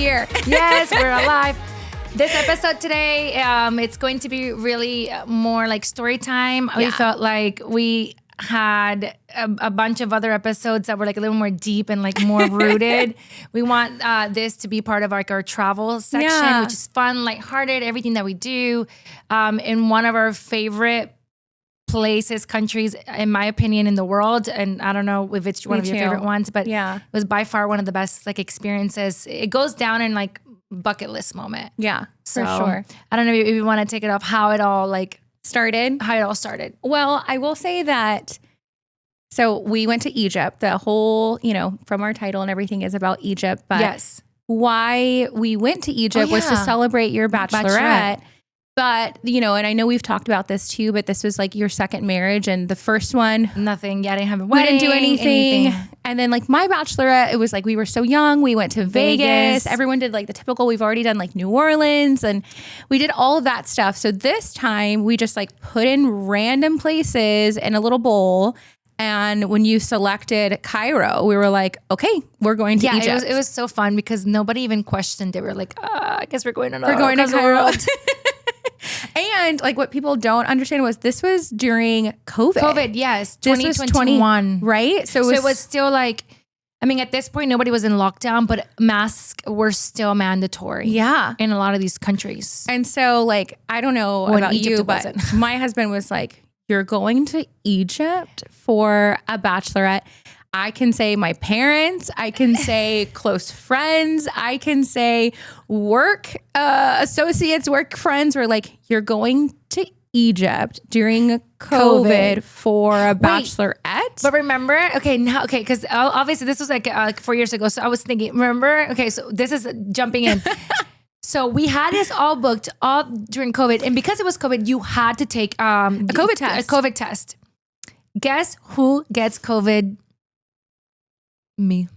here. Yes, we're alive. This episode today, it's going to be really more like story time. Yeah. We felt like we had a bunch of other episodes that were like a little more deep and like more rooted. We want this to be part of like our travel section, which is fun, lighthearted, everything that we do. In one of our favorite places, countries, in my opinion, in the world. And I don't know if it's one of your favorite ones, but it was by far one of the best like experiences. It goes down in like bucket list moment. Yeah, So, for sure. I don't know if you want to take it off how it all Started. Well, I will say that, so we went to Egypt. The whole, from our title and everything is about Egypt. But Yes. why we went to Egypt was to celebrate your bachelorette. But, and I know we've talked about this too, but this was like your second marriage and the first one. Nothing. Yeah, I didn't have a We wedding. didn't do anything. And then like my bachelorette, it was like we were so young. We went to Vegas. Everyone did like the typical, we've already done like New Orleans and we did all of that stuff. So this time we just like put in random places in a little bowl. And when you selected Cairo, we were like, okay, we're going to Egypt. It was so fun because nobody even questioned it. We were like, I guess we're going to Cairo. And like what people don't understand was this was during COVID. Yes. This 2021. was right? So it was still like, I mean, at this point, nobody was in lockdown, but masks were still mandatory. Yeah. In a lot of these countries. And so like, I don't know about Egypt you, but my husband was like, you're going to Egypt for a bachelorette. I can say my parents, I can say close friends, I can say work associates, work friends were like, you're going to Egypt during COVID for a bachelorette. But remember, because obviously this was like 4 years ago. So I was thinking, remember, so this is jumping in. So we had this all booked all during COVID. And because it was COVID, you had to take a COVID test. Guess who gets COVID? Me.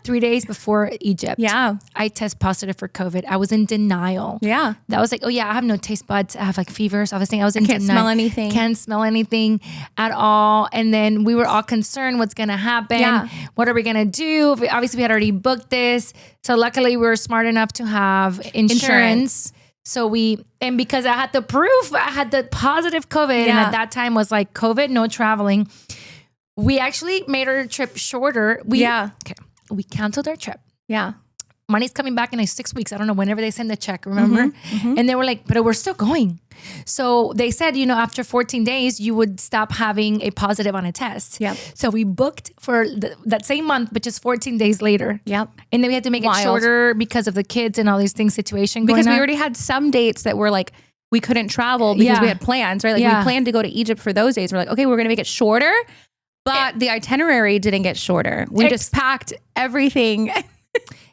3 days before Egypt. Yeah. I test positive for COVID. I was in denial. Yeah. That was like, I have no taste buds. I have like fever. So I was thinking I was in Can't smell anything. Can't smell anything at all. And then we were all concerned what's going to happen. Yeah. What are we going to do? Obviously we had already booked this. So luckily we were smart enough to have insurance. So because I had the proof, I had the positive COVID. And at that time was like COVID, no traveling. We actually made our trip shorter. We canceled our trip. Yeah. Money's coming back in like 6 weeks. I don't know, whenever they send the check, remember? Mm-hmm. And they were like, but we're still going. So they said, after 14 days, you would stop having a positive on a test. Yep. So we booked for that same month, but just 14 days later. Yep. And then we had to make it shorter because of the kids and all these things situation going on. Because we already had some dates that were like, we couldn't travel because we had plans, right? Like we planned to go to Egypt for those days. We're like, okay, we're going to make it shorter. But the itinerary didn't get shorter. We just packed everything.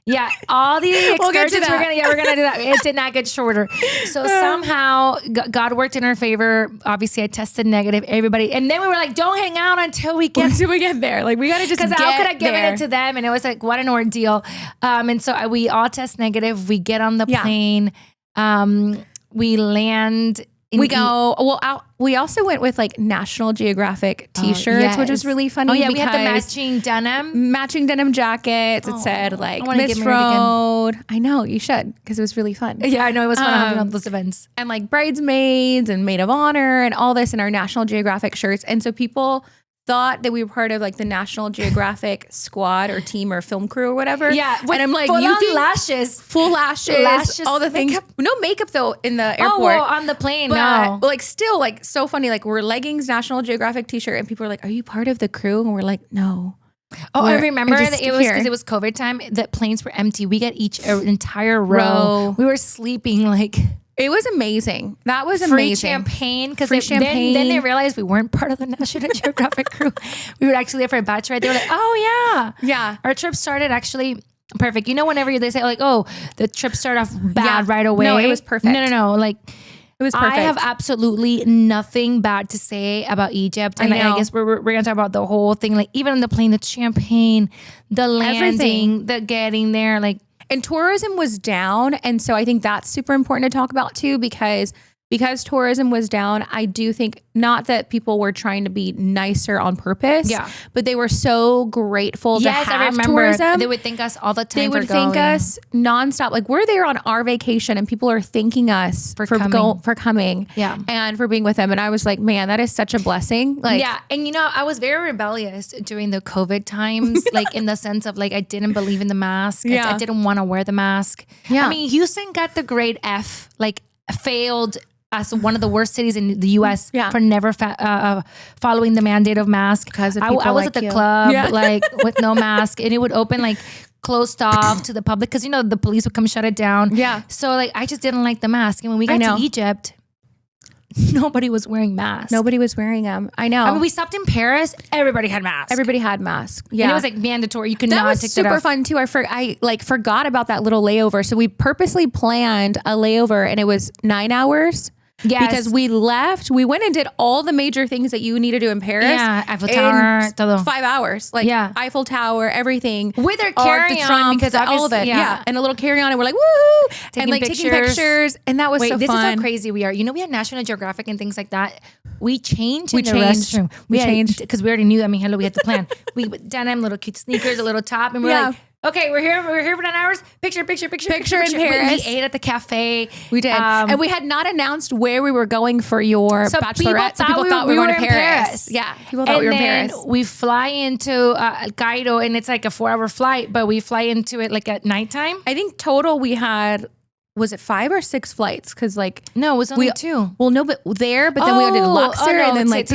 Yeah, all the excursions we're gonna do that. It did not get shorter. So somehow God worked in our favor. Obviously, I tested negative. Everybody, and then we were like, "Don't hang out until we get there. Like we gotta just because how could I give it to them?" And it was like, what an ordeal. And so we all test negative. We get on the plane. We land. We also went with like National Geographic t-shirts, which was really funny. Oh yeah, we had the matching denim jackets. It said like Miss Road. I know, you should, because it was really fun. Yeah, I know, it was fun having on those events. And like bridesmaids and maid of honor and all this in our National Geographic shirts. And so people thought that we were part of like the National Geographic squad or team or film crew or whatever. Yeah. And I'm like, full lashes, all the things. No makeup though in the airport. Oh, well, on the plane, no. Like still like so funny. Like we're leggings, National Geographic t-shirt, and people are like, are you part of the crew? And we're like, no. Oh, I remember that it was because it was COVID time. The planes were empty. We got each an entire row. We were sleeping like. It was amazing. That was amazing. Free champagne. Because then they realized we weren't part of the National Geographic crew. We were actually there for a bachelorette. They were like, oh, yeah. Yeah. Our trip started actually perfect. Whenever they say like, oh, the trip started off bad right away. No, it was perfect. No. Like, it was perfect. I have absolutely nothing bad to say about Egypt. And I guess we're going to talk about the whole thing. Like, even on the plane, the champagne, the landing, the getting there, like. And tourism was down. And so I think that's super important to talk about too, because because tourism was down, I do think not that people were trying to be nicer on purpose, but they were so grateful to have I remember. tourism. They would thank us all the time. They would thank us nonstop. Like we're there on our vacation and people are thanking us for coming and for being with them. And I was like, man, that is such a blessing. Like, yeah. And you know, I was very rebellious during the COVID times, like in the sense of like, I didn't believe in the mask. I didn't want to wear the mask. Yeah. I mean, Houston got the grade F, like failed as one of the worst cities in the U.S. for never following the mandate of mask. Because I was like at the club like with no mask, and it would open like closed off to the public because you know the police would come shut it down. Yeah. So like I just didn't like the mask, and when we got to Egypt, nobody was wearing masks. Nobody was wearing them. I know. I mean, we stopped in Paris. Everybody had masks. Everybody had masks. Yeah. And it was like mandatory. You could not take that off. That was super fun too. I forgot about that little layover. So we purposely planned a layover and it was 9 hours. Yes. Because we left, we went and did all the major things that you need to do in Paris. Yeah, Eiffel Tower, todo. 5 hours. Like Eiffel Tower, everything. With our carry-on, because all of it. Yeah. And a little carry-on and we're like, woo! And like taking pictures. And that was so fun. This is how crazy we are. You know, we had National Geographic and things like that. We changed in the changed. restroom. We changed. Because we already knew, I mean, hello, we had to plan. We denim, little cute sneakers, a little top, and we're like, okay, we're here for 9 hours. Picture in Paris. We ate at the cafe. We did. And we had not announced where we were going for your bachelorette. So people thought we were going to Paris. Yeah. People thought we were in Paris. We fly into Cairo and it's like a 4-hour flight, but we fly into it like at nighttime. I think total we had, was it 5 or 6 flights? Because like no, it was only 2. Well, no, but then we did Luxor, and then like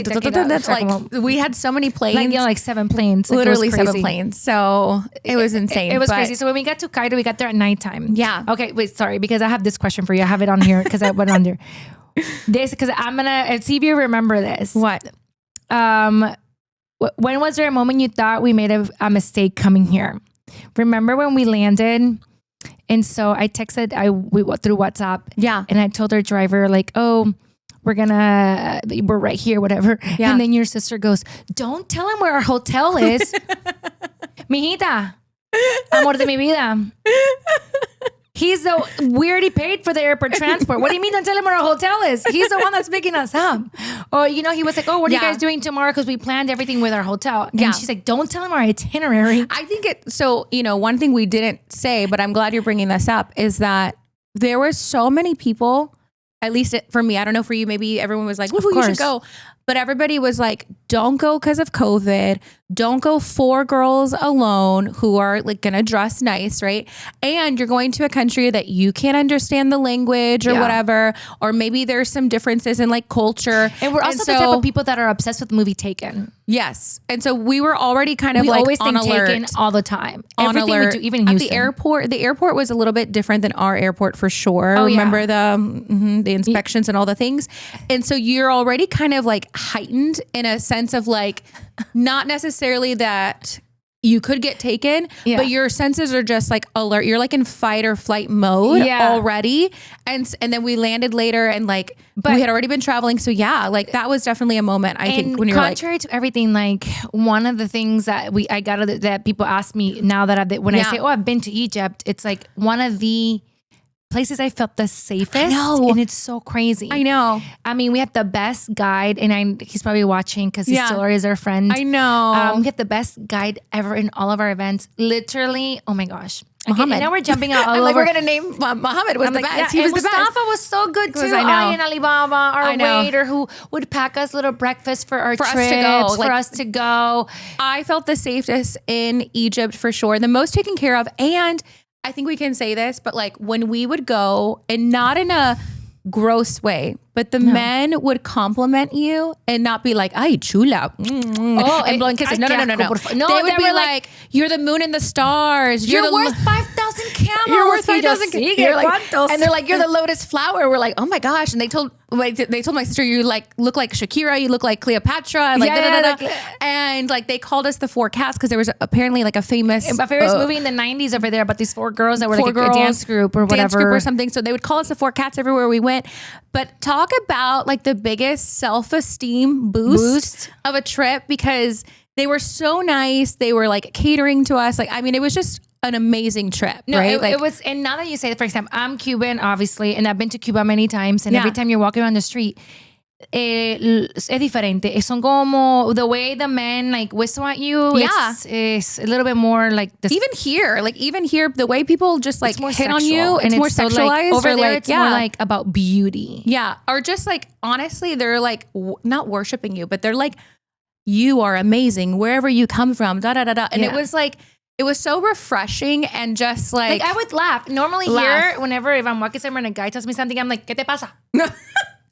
we had so many planes, like 7 planes, literally 7 planes. So it was insane. It was crazy. So when we got to Cairo, we got there at nighttime. Yeah. Okay. Wait. Sorry, because I have this question for you. I have it on here because I went on there. Because I'm gonna see if you remember this. What? When was there a moment you thought we made a mistake coming here? Remember when we landed? And so I texted, through WhatsApp. Yeah. And I told our driver like, oh, we're right here, whatever. Yeah. And then your sister goes, don't tell him where our hotel is. Mijita, amor de mi vida. We already paid for the airport transport. What do you mean don't tell him where our hotel is? He's the one that's picking us up. Or, you know, he was like, oh, what are you guys doing tomorrow? Because we planned everything with our hotel. And she's like, don't tell him our itinerary. I think one thing we didn't say, but I'm glad you're bringing this up, is that there were so many people, at least for me, I don't know for you, maybe everyone was like, woohoo, you should go. But everybody was like, don't go because of COVID. Don't go 4 girls alone who are like going to dress nice, right? And you're going to a country that you can't understand the language or whatever, or maybe there's some differences in like culture. And we're also the type of people that are obsessed with the movie Taken. Yes. And so we were already kind of we like always on think alert. Taken all the time. On Everything alert. we do, even in Houston. The airport was a little bit different than our airport for sure. Oh, remember the inspections and all the things. And so you're already kind of like heightened in a sense of like, not necessarily that you could get taken, but your senses are just like alert. You're like in fight or flight mode already. And then we landed later and like, we had already been traveling. So like that was definitely a moment, I think, when you're like. Contrary to everything, like one of the things that that people ask me now that I say, oh, I've been to Egypt, it's like one of the places I felt the safest. I know. And it's so crazy. I know. I mean, we have the best guide, and he's probably watching because he still is our friend. I know. We get the best guide ever in all of our events. Literally, oh my gosh. Muhammad. Okay, now we're jumping out all over. Like we're going to name Muhammad was the best. Yeah, he was the best. Mustafa was so good too. I know. And Alibaba, our waiter who would pack us little breakfast for our trips, for us to go. I felt the safest in Egypt for sure. The most taken care of. And I think we can say this, but like when we would go, and not in a gross way, but the men would compliment you and not be like, ay, chula. And blowing kisses. No. They would be like, you're the moon and the stars. You're worth 5,000 camels. You're worth 5,000 camels. And they're like, you're the lotus flower. We're like, oh my gosh. And they told my sister, you like look like Shakira, you look like Cleopatra. And like, and like they called us the 4 cats because there was apparently like a famous movie in the 90s over there about these 4 girls that were like a dance group or whatever. Dance group or something. So they would call us the 4 cats everywhere we went. But talk about like the biggest self-esteem boost of a trip, because they were so nice. They were like catering to us. Like, I mean, it was just an amazing trip, No, right? it was, and now that you say it, for example, I'm Cuban, obviously, and I've been to Cuba many times, and every time you're walking around the street, es diferente. Son como the way the men like whistle at you. It's a little bit more like this. Even here, the way people just like more hit sexual. on you, it's And more it's so, sexualized. like, over or there, like, it's more like about beauty. Yeah. Or just like, honestly, they're like, not worshiping you, but they're like, you are amazing wherever you come from, da da da da. And it was like, it was so refreshing and just like I would laugh. Normally here, whenever if I'm walking somewhere and a guy tells me something, I'm like, ¿Qué te pasa? No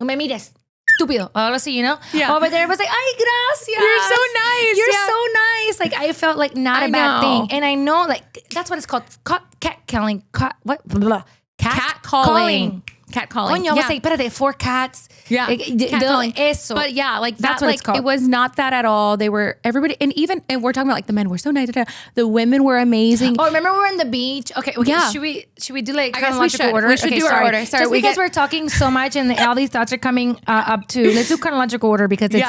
me mires. Estúpido. Algo así, you know? Yeah. Over there, it was like, ay, gracias. You're so nice. You're so nice. Like, I felt like not a bad thing. And I know, like, that's what it's called. Cat calling. What? Blah. Cat calling. Cat calling. Coño, I was like, espérate, 4 cats. Yeah. Cat calling. Eso. But yeah, like that's that, what like, it's called. It was not that at all. They were everybody, and we're talking about like the men were so nice. The women were amazing. Oh, remember we were on the beach? Okay, yeah. Should we do like chronological order? We should do our order. Sorry, just because we're talking so much and all these thoughts are coming up to. Let's do chronological order because it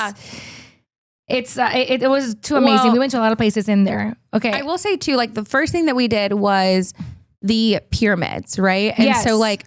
was too amazing. We went to a lot of places in there. Okay, I will say too, like the first thing that we did was the pyramids, right? And so like,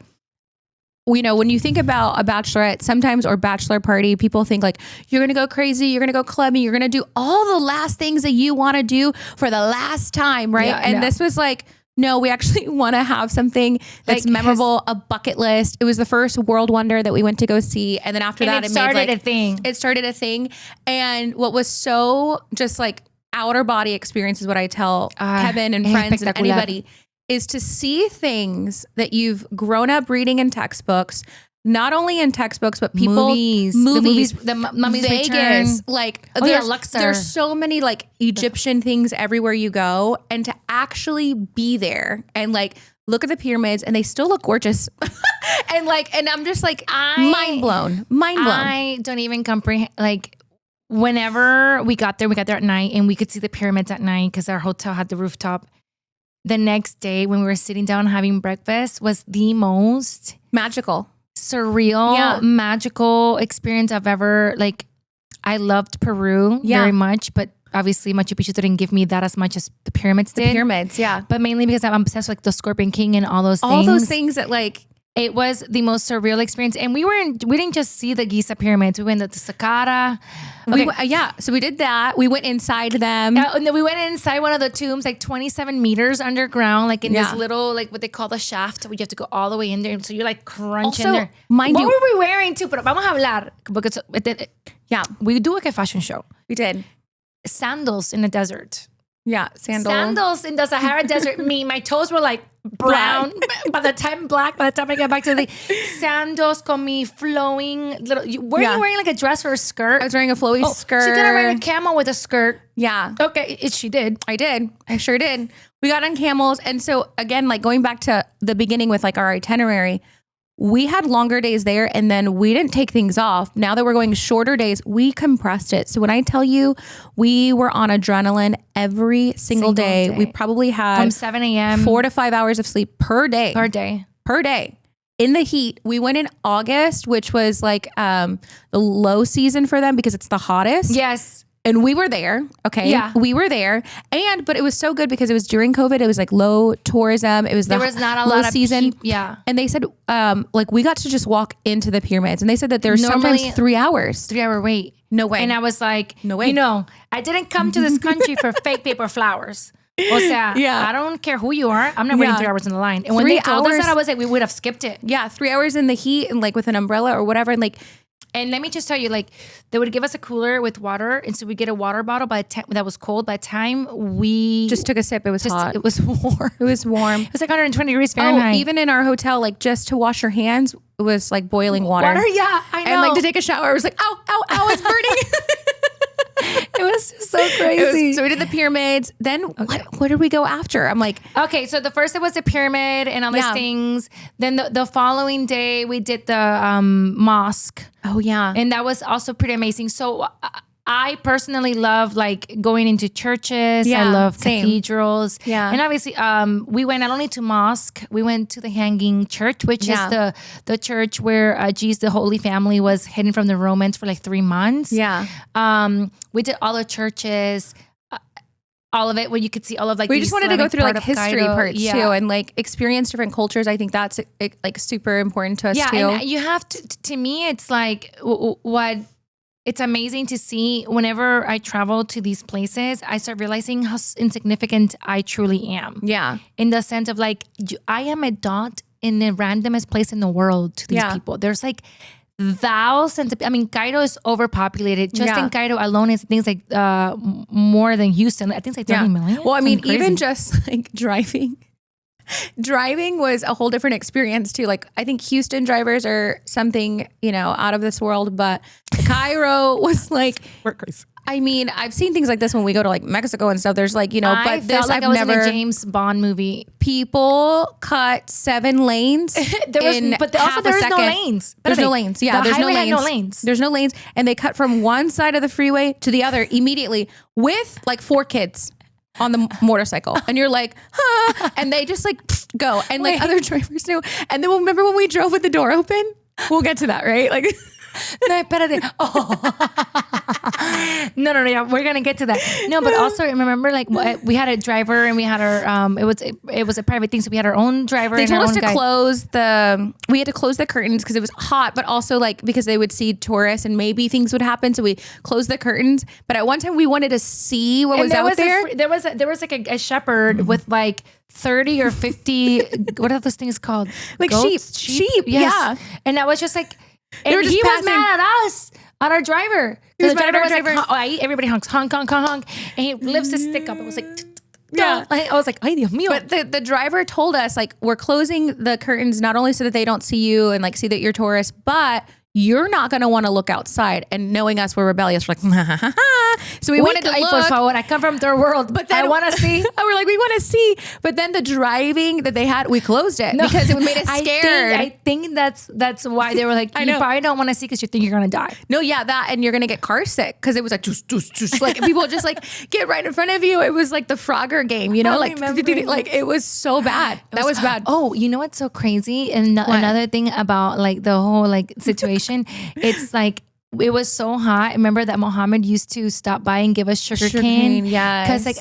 you know, when you think about a bachelorette sometimes or bachelor party, people think like you're going to go crazy, you're going to go clubbing, you're going to do all the last things that you want to do for the last time, right? Yeah, and this was like, no, we actually want to have something that's like memorable, a bucket list. It was the first world wonder that we went to go see. And then after that, it started a thing. It started a thing. And what was so just like outer body experience is what I tell Kevin and friends and anybody is to see things that you've grown up reading in textbooks, not only in textbooks, but people, movies, the Mummy's Vegas, Return. like Luxor. There's so many like Egyptian things everywhere you go, and to actually be there and like look at the pyramids, and they still look gorgeous, and I'm just like mind blown. I don't even comprehend like. Whenever we got there at night, and we could see the pyramids at night because our hotel had the rooftop. The next day when we were sitting down having breakfast was the most magical, surreal, magical experience I've ever, like, I loved Peru very much, but obviously Machu Picchu didn't give me that as much as the pyramids did. The pyramids, yeah. But mainly because I'm obsessed with like the Scorpion King and all those things. All those things that like... It was the most surreal experience. And we didn't just see the Giza pyramids. We went to Saqqara. Okay. So we did that. We went inside them. And then we went inside one of the tombs, like 27 meters underground, like in this little, like what they call the shaft. So you have to go all the way in there. So you're like crunching there. What were we wearing too? Pero vamos a hablar. Because we do like a fashion show. We did. Sandals in the desert. Yeah, sandals in the Sahara Desert. My toes were like brown. By the time I got back to the sandals con me flowing little. Were you wearing like a dress or a skirt? I was wearing a flowy skirt. She could have ridden a camel with a skirt. Yeah. Okay, she did. I did. I sure did. We got on camels. And so again, like going back to the beginning with like our itinerary, we had longer days there and then we didn't take things off. Now that we're going shorter days, we compressed it. So when I tell you we were on adrenaline every single day, we probably had from 7 a.m. 4 to 5 hours of sleep per day. Per day. In the heat. We went in August, which was like the low season for them because it's the hottest. Yes. And we were there. Okay. Yeah. We were there. But it was so good because it was during COVID. It was like low tourism. It was there was not a low lot of season. Yeah. And they said, like we got to just walk into the pyramids. And they said that there's sometimes 3 hours. 3 hour wait. No way. And I was like, no way. You know, I didn't come to this country for fake paper flowers. O sea, I don't care who you are. I'm not waiting 3 hours in the line. And when they told us that, I was like, we would have skipped it. Yeah. 3 hours in the heat and like with an umbrella or whatever. And like, and let me just tell you, like, they would give us a cooler with water. And so we get a water bottle that was cold. By the time we just took a sip, it was hot. It was warm. It was warm. It was like 120 degrees Fahrenheit. Oh, even in our hotel, like just to wash your hands, it was like boiling water. Yeah, I know. And like to take a shower, it was like, ow, ow, ow, it's burning. It was just so crazy. So we did the pyramids. Then what did we go after? I'm like, okay, so the first it was the pyramid and all these things. Then the following day we did the mosque. Oh yeah, and that was also pretty amazing. So I personally love like going into churches. I love cathedrals. Yeah. And obviously we went not only to mosque, we went to the Hanging Church, which is the church where Jesus, the Holy Family, was hidden from the Romans for like 3 months. Yeah. We did all the churches. all of it, where you could see all of like We the just wanted to go Islamic through part like of history Cairo. parts Yeah. too, and like experience different cultures. I think that's like super important to us Yeah, too. and you have to me, it's like what it's amazing to see whenever I travel to these places, I start realizing how insignificant I truly am. Yeah. In the sense of like, I am a dot in the randomest place in the world to these Yeah. people. There's like thousands of, I mean, Cairo is overpopulated. Just in Cairo alone, it's things like more than Houston. I think it's like 30 million. Well, I mean, Something crazy. even just like driving was a whole different experience too. Like I think Houston drivers are something, out of this world, but Cairo was like, we're crazy. I mean, I've seen things like this when we go to like Mexico and stuff. There's like, I but felt this like I I've was never. in a James Bond movie. People cut 7 lanes. But also there is no lanes. There's no lanes. Yeah, The there's no highway lanes. had no lanes. There's no lanes, and they cut from one side of the freeway to the other immediately with like 4 kids on the motorcycle, and you're like, huh, and they just like go, and like other drivers do. And then remember when we drove with the door open? We'll get to that, right? Like. No, espérate. No, yeah, we're gonna get to that. No, but also remember, like we had a driver and we had our it was a private thing, so we had our own driver. They and our told us own to guy. we had to close the curtains because it was hot, but also like because they would see tourists and maybe things would happen, so we closed the curtains. But at one time we wanted to see what was out there. There was like a shepherd with like 30 or 50 what are those things called? Like Goats? sheep, Yes. yeah. And I was just like, were and just he was passing. mad at us, at our driver. was The mad at driver our was like, driver. everybody honks, honk, honk, honk, honk. And he lifts his stick up. It was like, Yeah. I was like, ay Dios mío. But the driver told us like we're closing the curtains not only so that they don't see you and like see that you're tourists, but you're not going to want to look outside. And knowing us, we're rebellious. We're like, so we wanted to Ay, look. por favor, I come from third world, but Then I want to see. We're like, we want to see. But then the driving that they had, we closed it because it made us scared. I think that's why they were like, you know. probably don't want to see because you think you're gonna die. No, yeah, that, and you're gonna get car sick because it was like, like people just like get right in front of you. It was like the Frogger game, like it was so bad. That was bad. Oh, you know what's so crazy? And another thing about like the whole like situation, it's like it was so hot. Remember that Mohammed used to stop by and give us sugar cane? Yes. Because like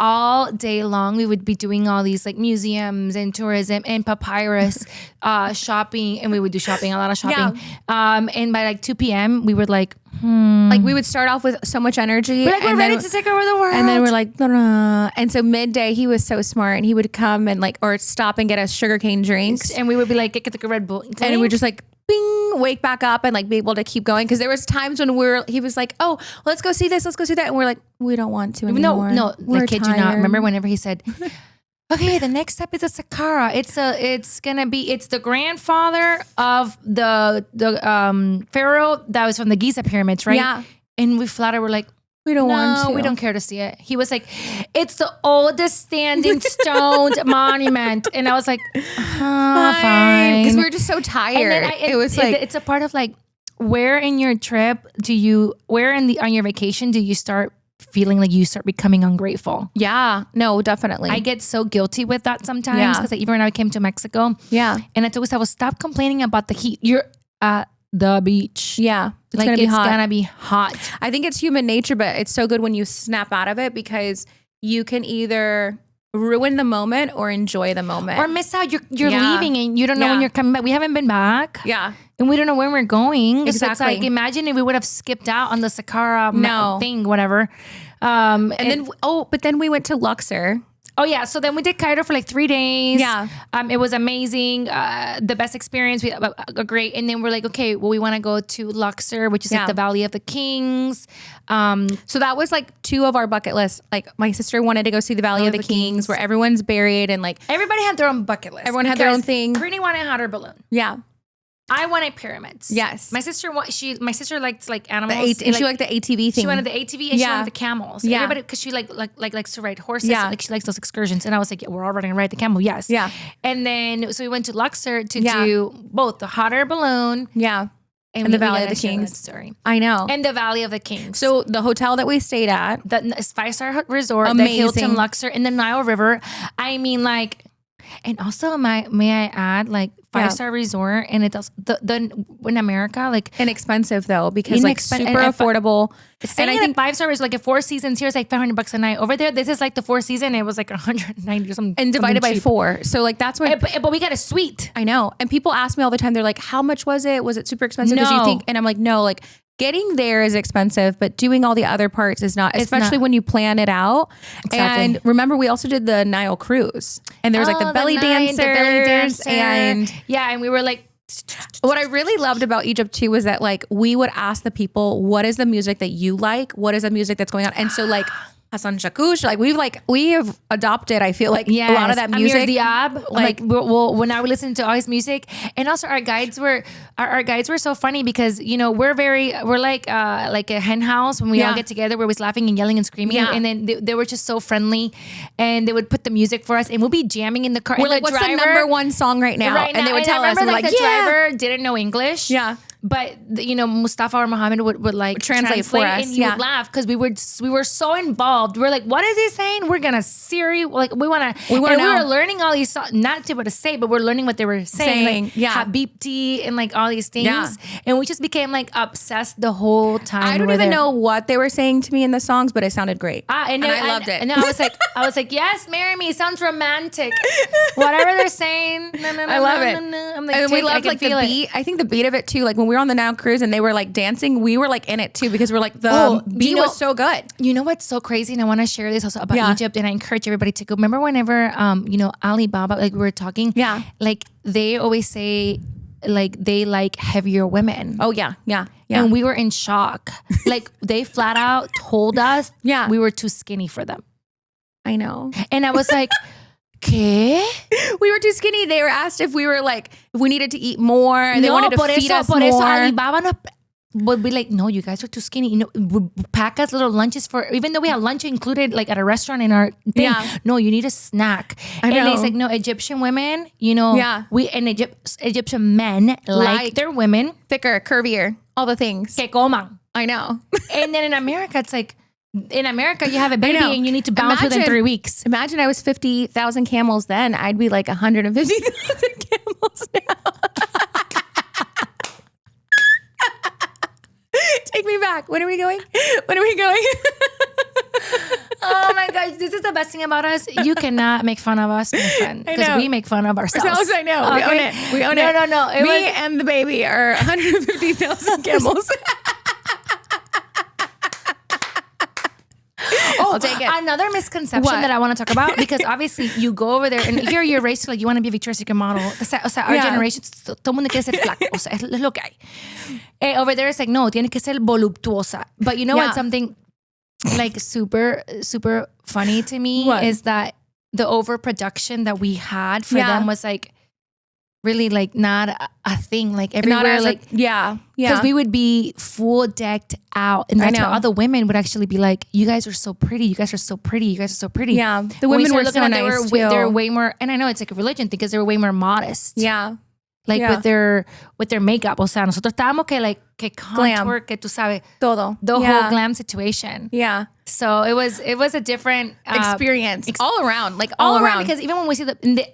all day long we would be doing all these like museums and tourism and papyrus shopping, and we would do shopping, a lot of shopping. And by like 2 p.m. we were like, Like we would start off with so much energy. we're ready to take over the world. And then we're like, "Nah." And so midday, he was so smart, and he would come and like, or stop and get us sugarcane drinks, and we would be like, get the Red Bull. and we would just like, bing, wake back up and like be able to keep going. Because there was times when he was like, "Oh, let's go see this, let's go see that," and we're like, "We don't want to anymore." No, we're I kid you not. tired. Remember whenever he said, okay, the next step is a Saqqara. It's the grandfather of the pharaoh that was from the Giza pyramids, right? Yeah. And we flat out were like, We don't want no, to. we don't care to see it. He was like, it's the oldest standing stoned monument. And I was like, fine. Because we were just so tired. And then it was like, it's a part of like, where in your trip on your vacation do you start feeling like you start becoming ungrateful? yeah, no, definitely. I get so guilty with that sometimes Yeah. because even when I came to Mexico, yeah, and I told myself, stop complaining about the heat. You're at the beach. yeah. It's Like gonna be it's hot. gonna be hot. I think it's human nature, but it's so good when you snap out of it because you can either ruin the moment or enjoy the moment. Or miss out. You're Yeah. leaving and you don't know when Yeah. you're coming back. We haven't been back. yeah. And we don't know when we're going. So it's Exactly. like, imagine if we would have skipped out on the Saqqara No. thing, whatever. But then we went to Luxor. Oh yeah, so then we did Cairo for like 3 days. Yeah. It was amazing. The best experience. We great. And then we're like, okay, well, we want to go to Luxor, which is Yeah. like the Valley of the Kings. So that was like 2 of our bucket lists. Like my sister wanted to go see the Valley of the Kings where everyone's buried and like, Everybody had their own bucket list. Everyone had their own because thing. Brittany wanted hot air balloon. yeah. I wanted pyramids. Yes. My sister liked like animals. She liked the ATV thing. She wanted the ATV and she Yeah. wanted the camels. Yeah. Everybody, because she likes to ride horses. Yeah. Like she likes those excursions. And I was like, yeah, we're all going to ride the camel. Yes. Yeah. And then so we went to Luxor to Yeah. do both the hot air balloon yeah. and the we Valley of gotta the share that Kings. story. I know. And the Valley of the Kings. So the hotel that we stayed at, the 5-star resort, Amazing. the Hilton Luxor in the Nile River. I mean, like, And also, may I add, like 5-star resort, and it's also the in America, like inexpensive though, because like super affordable. And I think 5-star is like a 4 seasons here is like $500 a night. Over there, this is like the 4 season. It was like 190 or something, and divided by 4. So like that's what. But we got a suite. I know, and people ask me all the time. They're like, "How much was it? Was it super expensive?" Because you think, and I'm like, "No, like." Getting there is expensive, but doing all the other parts is not, especially when you plan it out. Exactly. And remember, we also did the Nile cruise, and there was like the belly dancers, and and we were like. What I really loved about Egypt too was that like we would ask the people, what is the music that you like? What is the music that's going on? And so like Hassan Shakush, like we have adopted, I feel like a lot of that music. Amir Diab, like when I would listen to all his music, and also our guides were so funny because we're like a hen house when we all get together. We're always laughing and yelling and screaming, and then they were just so friendly, and they would put the music for us, and we'll be jamming in the car. We're like, what's the number one song right now? And they would tell us, and we're like, the driver didn't know English, but Mustafa or Muhammad would like translate for us, and he would laugh because we were so involved. We're like, what is he saying? We're gonna Siri, like we want to know. We were learning all these songs, not to be able to say, but we're learning what they were saying, like Habibti and like all these things, and we just became like obsessed the whole time. I don't even know what they were saying to me in the songs, but it sounded great, and I loved it. And then I was like, yes, marry me. It sounds romantic. Whatever they're saying, I love it. I'm like, and we loved like the beat. I think the beat of it too. Like when we were on the Nile cruise and they were like dancing, we were like in it too because we're like the beat was so good. You know what's so crazy? And I want to share this also about Egypt, and I encourage everybody to go. Remember whenever Alibaba, like we were talking, like they always say like they like heavier women. Oh yeah. And we were in shock. Like they flat out told us we were too skinny for them. I know. And I was like, ¿qué? We were too skinny. They were asked if we were like, if we needed to eat more. And they wanted to feed us more. Eso Alibaba would be like, no, you guys are too skinny. Would pack us little lunches even though we had lunch included like at a restaurant in our thing. No, you need a snack. And it's like, no, Egyptian women, we and Egyptian men like their women. Thicker, curvier, all the things. Que coman. I know. And then in America, it's like, in America, you have a baby and you need to bounce within 3 weeks. Imagine I was 50,000 camels then. I'd be like 150,000 camels now. Take me back. When are we going? Oh my gosh, this is the best thing about us. You cannot make fun of us, my friend, because we make fun of ourselves. I know. Okay? We own it. No. Me and the baby are 150,000 camels. I'll take it. Another misconception that I want to talk about, because obviously you go over there and here you're raised to like, you want to be a Victoria's Secret model. O sea, our generation, todo mundo quiere ser flaco. O sea, es lo que hay. Over there it's like, no, tiene que ser voluptuosa. But you know what? Something like super, super funny to me is that the overproduction that we had for them was like, really like not a thing, like everywhere, like because we would be full decked out, and that's why other women would actually be like, you guys are so pretty, you guys are so pretty, you guys are so pretty. The women were so nice too. They were way more, and I know it's like a religion thing because they were way more modest. Like with their makeup. O sea, nosotros estábamos que contour, que tú sabes, todo, the whole glam situation. So it was a different experience all around, like all around. Because even when we see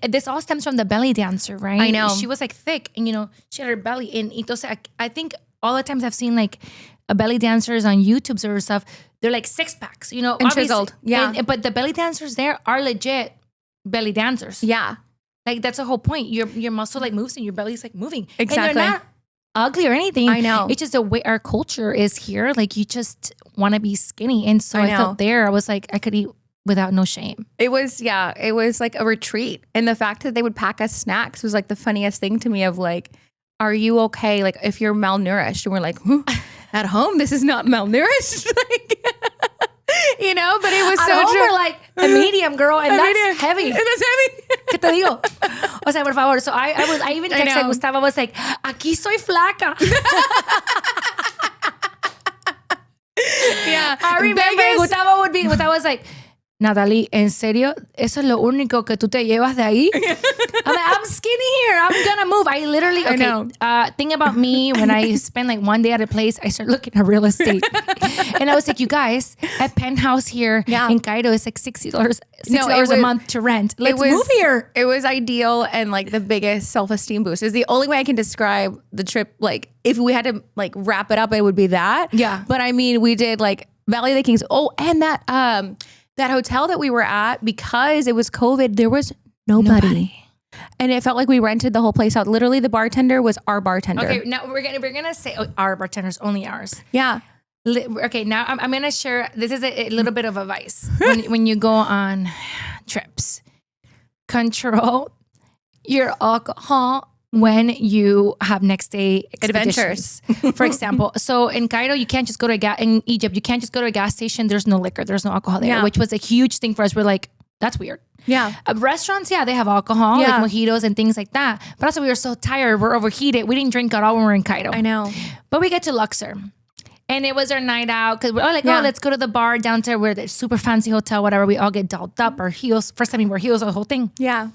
this all stems from the belly dancer, right? I know. She was like thick, and she had her belly. And entonces, I think all the times I've seen like belly dancers on YouTube or stuff, they're like 6-packs, and chiseled. But the belly dancers there are legit belly dancers. Like that's the whole point. Your muscle like moves and your belly's like moving. Exactly. And they're not ugly or anything. I know. It's just the way our culture is here. Like you just want to be skinny. And so I felt there, I was like, I could eat without no shame. It was like a retreat. And the fact that they would pack us snacks was like the funniest thing to me of like, are you okay? Like if you're malnourished, and we're like, at home, this is not malnourished. But it was so true. We're like a medium, girl, and that's heavy. And that's heavy. ¿Qué te digo? O sea, por favor. So I even texted Gustavo. I was like, aquí soy flaca. I remember Gustavo was like, Natalie, ¿en serio? ¿Eso es lo único que tú te llevas de ahí? I I'm skinny here. I'm gonna move. I literally, okay. Think about me when I spend like one day at a place, I start looking at real estate. And I was like, you guys, a penthouse here in Cairo is like $60 a month to rent. Let's move here. It was ideal and like the biggest self-esteem boost. Is the only way I can describe the trip. Like if we had to like wrap it up, it would be that. Yeah. But I mean, we did like Valley of the Kings. Oh, and that hotel that we were at, because it was COVID, there was nobody. And it felt like we rented the whole place out. Literally, the bartender was our bartender. Okay, now we're gonna say our bartenders, only ours. Yeah. Okay, now I'm gonna share. This is a little bit of advice when you go on trips. Control your alcohol when you have next day adventures. For example, so in Cairo, you can't just go to in Egypt, you can't just go to a gas station. There's no liquor, there's no alcohol there, which was a huge thing for us. We're like, that's weird. Yeah. Restaurants, they have alcohol, like mojitos and things like that. But also we were so tired, we're overheated. We didn't drink at all when we were in Cairo. I know. But we get to Luxor. And it was our night out because we're all like, oh, let's go to the bar downstairs. We're at the super fancy hotel, whatever. We all get dolled up, our heels. First time we wore heels, the whole thing. Yeah.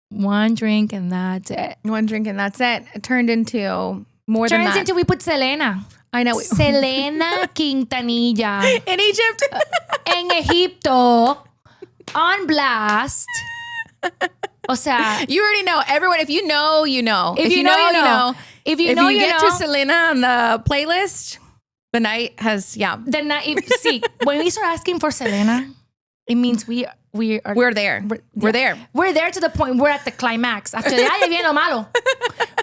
One drink and that's it. One drink and that's it. It turned into more than that. Turns into we put Selena. I know. Selena Quintanilla. In Egypt. En Egipto. On blast. O sea. You already know. Everyone, if you know, you know. If you know, you know. If you get to Selena on the playlist, the night has, The night, see, when we start asking for Selena, it means we're there. We're there. We're there to the point we're at the climax. After that, ya viene lo malo.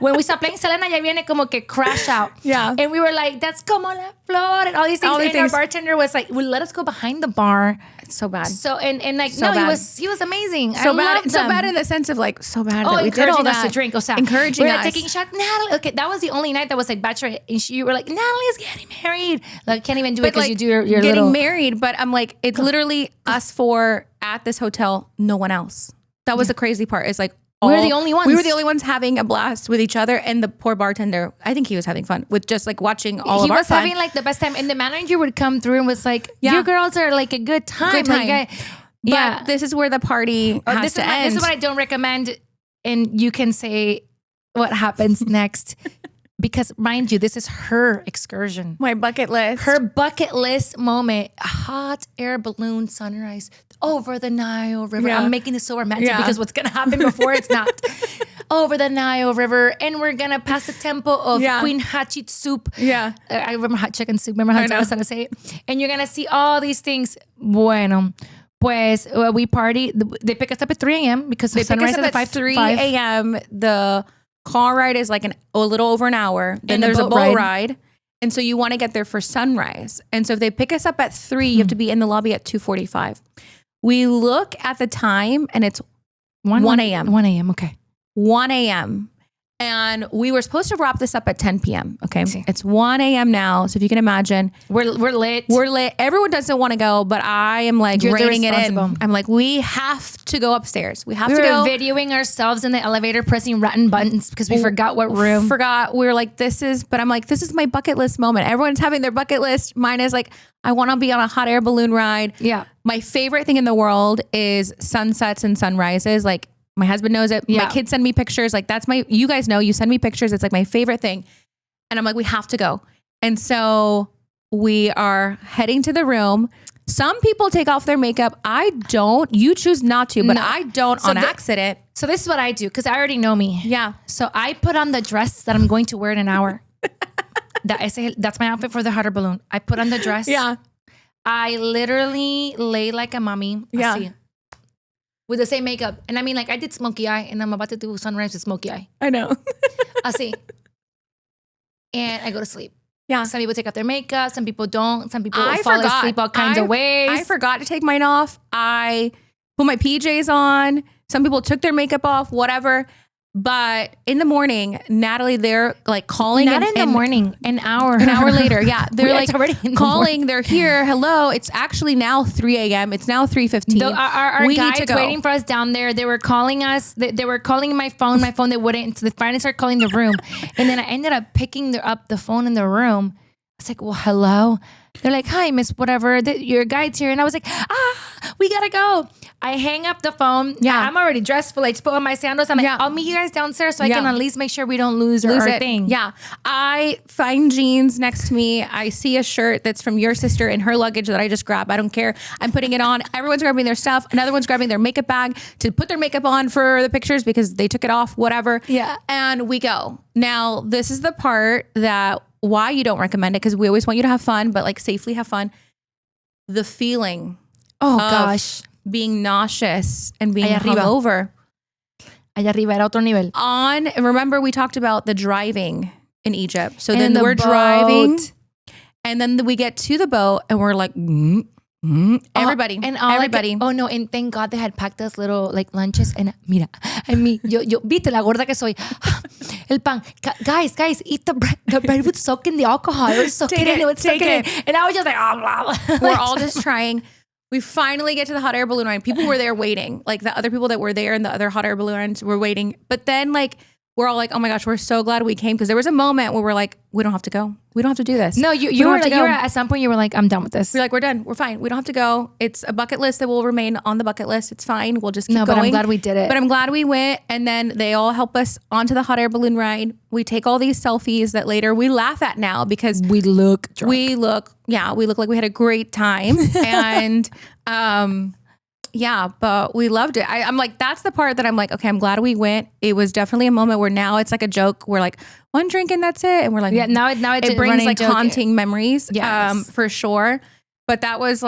When we start playing Selena, ya viene como que crash out. Yeah. And we were like, that's como la flor and all these things. And our bartender was like, well, let us go behind the bar. It's so bad. So and like so no, he was amazing. So I bad. So bad in the sense of like so bad that we did all encouraging that. us to drink. O sea, encouraging we were us. taking shots. Natalie, okay, that was the only night that was like bachelorette, and you were like, Natalie's getting married. Like, can't even do it because like, you do your getting little married. But I'm like, it's literally us four at this hotel. No one else. That was the crazy part. Is like. We were the only ones. We were the only ones having a blast with each other, and the poor bartender. I think he was having fun with just like watching all of our fun. He was having like the best time, and the manager would come through and was like, "You girls are like a good time." Good time. Like, but this is where the party has to end. This is what I don't recommend, and you can say what happens next. Because mind you, this is her excursion. My bucket list. Her bucket list moment. A hot air balloon sunrise over the Nile River. I'm making this so romantic because what's going to happen before it's not. Over the Nile River. And we're going to pass the temple of Queen Hatshepsut. Yeah. I remember hot chicken soup. Remember how I was going to say it? And you're going to see all these things. Bueno. Pues we party. They pick us up at 3 a.m. because the sunrise is at 3 a.m. The car ride is like a little over an hour. Then there's a boat ride. And so you want to get there for sunrise. And so if they pick us up at 3, you have to be in the lobby at 2:45. We look at the time and it's 1 a.m. 1 a.m. Okay. 1 a.m. And we were supposed to wrap this up at 10 p.m. Okay. It's 1 a.m. now. So if you can imagine. We're lit. We're lit. Everyone doesn't want to go, but I am like reining it in. I'm like, we have to go upstairs. We have to go. We were videoing ourselves in the elevator pressing rotten buttons because we forgot what room. We were like, but I'm like, this is my bucket list moment. Everyone's having their bucket list. Mine is like, I want to be on a hot air balloon ride. Yeah. My favorite thing in the world is sunsets and sunrises. Like, my husband knows it. Yeah. My kids send me pictures. Like you guys know, you send me pictures. It's like my favorite thing. And I'm like, we have to go. And so we are heading to the room. Some people take off their makeup. I don't. You choose not to, but no. I don't on accident. So this is what I do because I already know me. Yeah. So I put on the dress that I'm going to wear in an hour. That's my outfit for the hot air balloon. I put on the dress. Yeah. I literally lay like a mummy. Yeah. Así, with the same makeup. And I mean, like, I did smoky eye, and I'm about to do sunrise with smoky eye. I know. Así. And I go to sleep. Yeah. Some people take off their makeup. Some people don't. Some people fall asleep all kinds of ways. I forgot to take mine off. I put my PJs on. Some people took their makeup off, whatever. But in the morning, Natalie, they're like calling. Not in the morning, an hour later. Yeah. They're like calling. They're here. Hello. It's actually now 3 a.m. It's now 3:15. Our guides waiting for us down there. They were calling us. They were calling my phone. My phone, they wouldn't. So they finally started calling the room. And then I ended up picking up the phone in the room. I was like, well, hello. They're like, hi, Miss whatever. Your guide's here. And I was like, we gotta go. I hang up the phone. Yeah. I'm already dressed full. I just put on my sandals. I'm like, I'll meet you guys downstairs so I can at least make sure we don't lose our it. thing. Yeah. I find jeans next to me. I see a shirt that's from your sister in her luggage that I just grabbed. I don't care. I'm putting it on. Everyone's grabbing their stuff. Another one's grabbing their makeup bag to put their makeup on for the pictures because they took it off, whatever. Yeah. And we go. Now, this is the part that why you don't recommend it, because we always want you to have fun, but like safely have fun. The feeling of being nauseous and being hungover. Allá arriba era otro nivel. Remember we talked about the driving in Egypt. So then we're driving and then we get to the boat and we're like, everybody. And everybody. And thank God they had packed us little like lunches. And mira, yo, viste la gorda que soy. El pan. Guys, eat the bread. The bread would soak in the alcohol. It would soak it in. It would soak it in. And I was just like, oh, we're all just trying. We finally get to the hot air balloon ride. People were there waiting. Like the other people that were there and the other hot air balloon rides were waiting. But then like, we're all like, oh my gosh, we're so glad we came. Because there was a moment where we're like, we don't have to go. We don't have to do this. No, you were at some point you were like, I'm done with this. We're like, we're done. We're fine. We don't have to go. It's a bucket list that will remain on the bucket list. It's fine. We'll just keep going. But I'm glad we did it. But I'm glad we went. And then they all help us onto the hot air balloon ride. We take all these selfies that later we laugh at now because we look drunk. We look like we had a great time. And yeah, but we loved it. I'm like, that's the part that I'm like, okay, I'm glad we went. It was definitely a moment where now it's like a joke. We're like, one drink and that's it. And we're like, now it brings like haunting memories, yes. For sure. But that was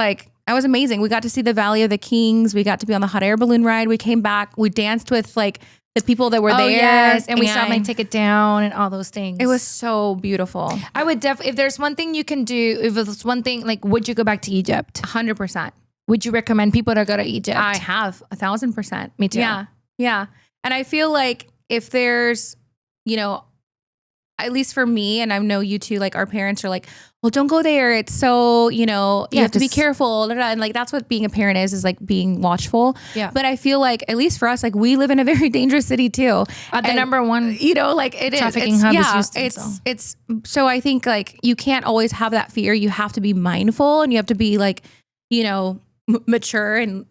amazing. We got to see the Valley of the Kings. We got to be on the hot air balloon ride. We came back. We danced with like the people that were there. Yes, and we saw them like take it down and all those things. It was so beautiful. I would if there's one thing you can do, if there's one thing, like, would you go back to Egypt? 100%. Would you recommend people to go to Egypt? I have 1,000%. Me too. Yeah. And I feel like if there's, at least for me, and I know you too, like our parents are like, well, don't go there. It's so, you have to be careful. And like, that's what being a parent is like being watchful. Yeah. But I feel like, at least for us, like we live in a very dangerous city too. The number one, like it trafficking is. hub Yeah, is Houston. so I think like you can't always have that fear. You have to be mindful and you have to be like, mature and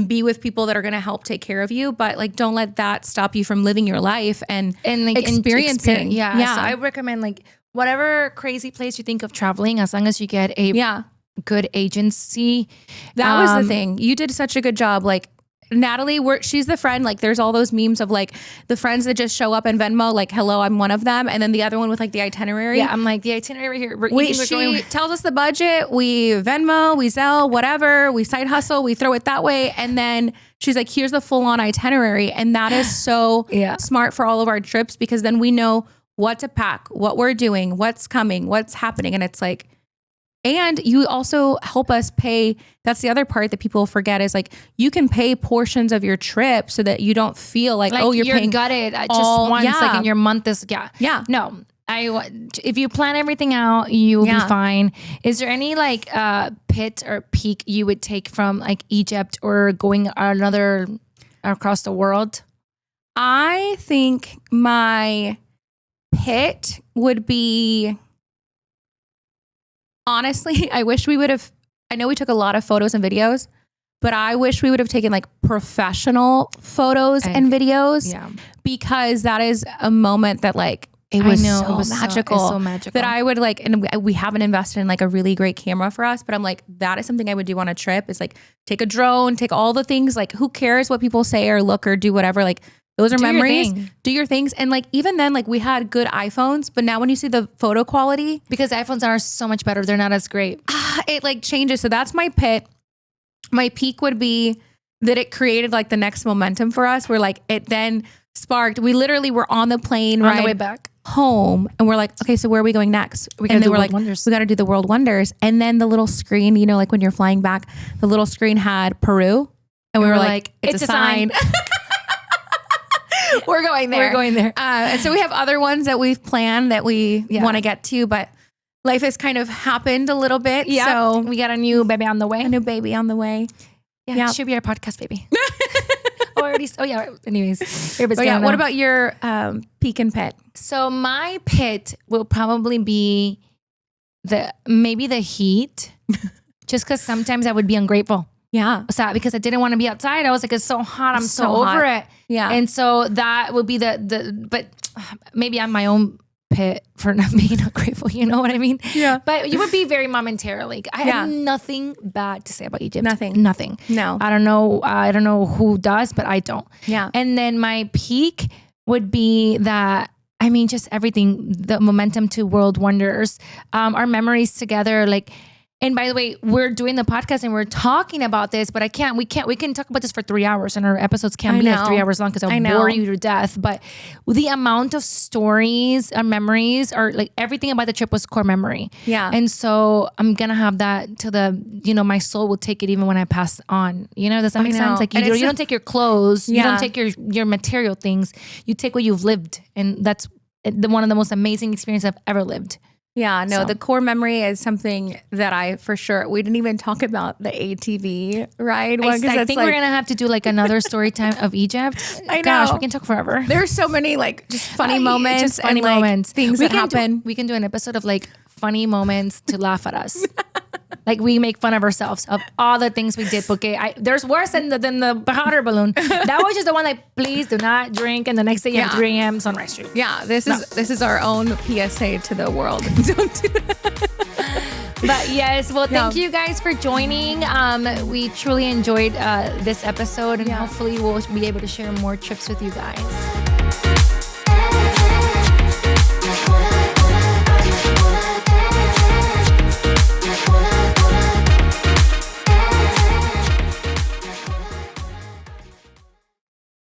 be with people that are going to help take care of you, but like don't let that stop you from living your life and like experiencing. Yeah. So I recommend like whatever crazy place you think of traveling, as long as you get a good agency. That was the thing. You did such a good job. Like Natalie, she's the friend. Like there's all those memes of like the friends that just show up in Venmo, like, hello, I'm one of them. And then the other one with like the itinerary. Yeah, I'm like, the itinerary here. She tells us the budget. We Venmo, we Zelle, whatever. We side hustle. We throw it that way. And then she's like, here's the full on itinerary. And that is so smart for all of our trips because then we know what to pack, what we're doing, what's coming, what's happening. And it's like, and you also help us pay. That's the other part that people forget is like you can pay portions of your trip so that you don't feel like oh, you're paying gutted just once like in your month is No, if you plan everything out, you will be fine. Is there any like pit or peak you would take from like Egypt or going across the world? I think my pit would be. Honestly, I wish we would have, I know we took a lot of photos and videos, but I wish we would have taken like professional photos and videos because that is a moment that like, it was so magical that I would like, and we haven't invested in like a really great camera for us, but I'm like, that is something I would do on a trip is like take a drone, take all the things, like who cares what people say or look or do whatever, like those are memories. Do your things. And like, even then, like we had good iPhones, but now when you see the photo quality, because iPhones are so much better, they're not as great. It like changes. So that's my pit. My peak would be that it created like the next momentum for us where like it then sparked. We literally were on the plane on the way back home and we're like, okay, so where are we going next? And they were like, we got to do the World Wonders. And then the little screen, like when you're flying back, the little screen had Peru. And we were like, it's a sign. We're going there. And so we have other ones that we've planned that we want to get to, but life has kind of happened a little bit. Yeah. So we got a new baby on the way. Yeah. Should be our podcast baby. Anyways. What about your peak and pit? So my pit will probably be maybe the heat, just because sometimes I would be ungrateful. Yeah. sad because I didn't want to be outside. I was like, it's so hot. I'm so hot. over it. Yeah. And so that would be but maybe I'm my own pit for not being ungrateful. You know what I mean? Yeah. But you would be very momentarily. I Yeah. have nothing bad to say about Egypt. Nothing. Nothing. No. I don't know who does, but I don't. Yeah. And then my peak would be that, I mean, just everything, the momentum to World Wonders, our memories together, like, and by the way, we're doing the podcast and we're talking about this, but we can talk about this for 3 hours and our episodes can't be like 3 hours long because I'll bore you to death. But the amount of stories and memories are like everything about the trip was core memory. Yeah. And so I'm going to have that to my soul will take it even when I pass on. Does that make sense? Like you don't take your clothes, you don't take your material things, you take what you've lived. And that's one of the most amazing experiences I've ever lived. Yeah, no, the core memory is something that we didn't even talk about the ATV ride one. I think we're going to have to do like another story time of Egypt. I know. Gosh, we can talk forever. There's so many like just funny moments and like things that happen. We can do an episode of like funny moments to laugh at us. Like we make fun of ourselves of all the things we did. Okay, there's worse than the hot air balloon. That was just the one like, please do not drink. And the next day you have 3 a.m. Sunrise Street. Yeah, this is our own PSA to the world. Don't do that. But yes, well, thank you guys for joining. We truly enjoyed this episode, and hopefully we'll be able to share more trips with you guys.